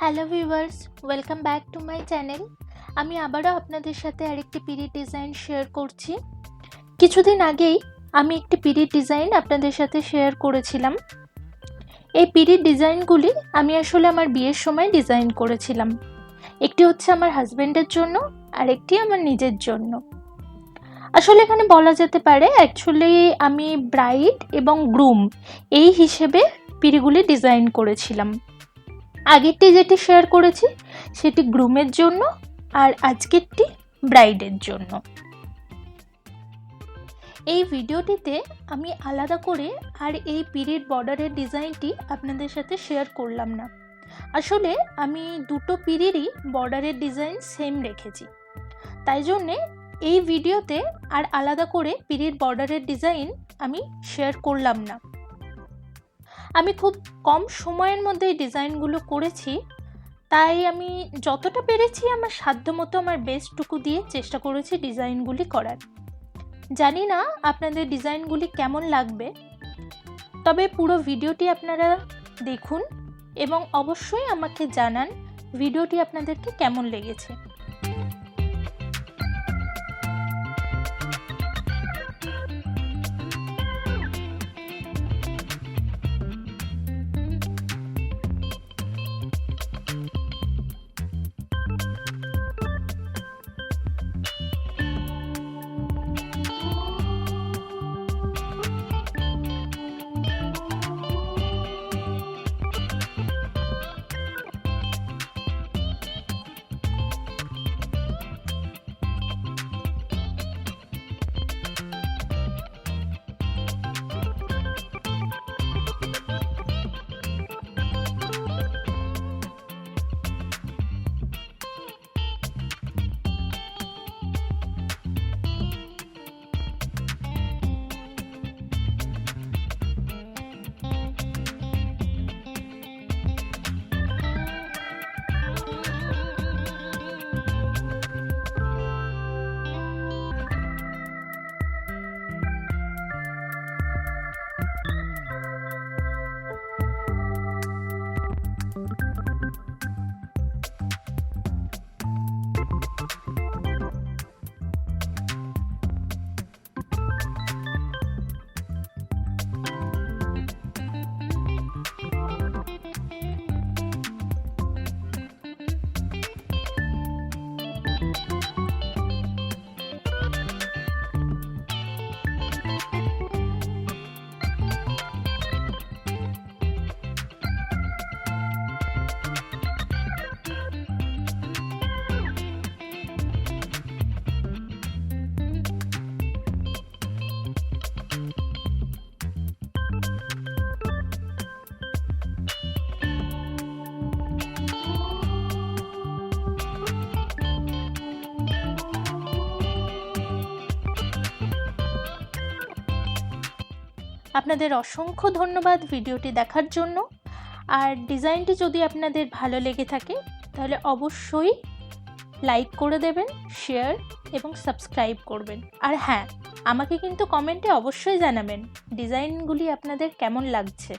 Hello viewers, welcome back to my channel. আমি আবারও আপনাদের সাথে আরেকটি পিরিট ডিজাইন শেয়ার করছি। কিছুদিন আগেই আমি একটি পিরিট ডিজাইন আপনাদের সাথে শেয়ার করেছিলাম। এই পিরিট ডিজাইনগুলি আমি আসলে আমার বিয়ের সময় ডিজাইন করেছিলাম। একটি হচ্ছে আমার হাজব্যান্ডের জন্য আর একটি আমার নিজের জন্য। আসলে এখানে বলা যেতে পারে অ্যাকচুয়ালি আমি ব্রাইড এবং গ্রুম এই হিসেবে পিরিগুলি ডিজাইন করেছিলাম। আগেরটি যেটি শেয়ার করেছি সেটি গ্রুমের জন্য আর আজকেরটি ব্রাইডের জন্য। এই ভিডিওটিতে আমি আলাদা করে আর এই পিরিট বর্ডারের ডিজাইনটি আপনাদের সাথে শেয়ার করলাম না। আসলে আমি দুটো পিরিরই বর্ডারের ডিজাইন সেম রেখেছি, তাই জন্যে এই ভিডিওতে আর আলাদা করে পিরিট বর্ডারের ডিজাইন আমি শেয়ার করলাম না। আমি খুব কম সময়ের মধ্যে এই ডিজাইনগুলো করেছি, তাই আমি যতটা পেরেছি আমার সাধ্যমতো আমার বেস্টটুকু দিয়ে চেষ্টা করেছি ডিজাইনগুলি করার। জানি না আপনাদের ডিজাইনগুলি কেমন লাগবে, তবে পুরো ভিডিওটি আপনারা দেখুন এবং অবশ্যই আমাকে জানান ভিডিওটি আপনাদেরকে কেমন লেগেছে। আপনাদের অসংখ্য ধন্যবাদ ভিডিওটি দেখার জন্য। আর ডিজাইনটি যদি আপনাদের ভালো লেগে থাকে তাহলে অবশ্যই লাইক করে দেবেন, শেয়ার এবং সাবস্ক্রাইব করবেন। আর হ্যাঁ, আমাকে কিন্তু কমেন্টে অবশ্যই জানাবেন ডিজাইনগুলি আপনাদের কেমন লাগছে।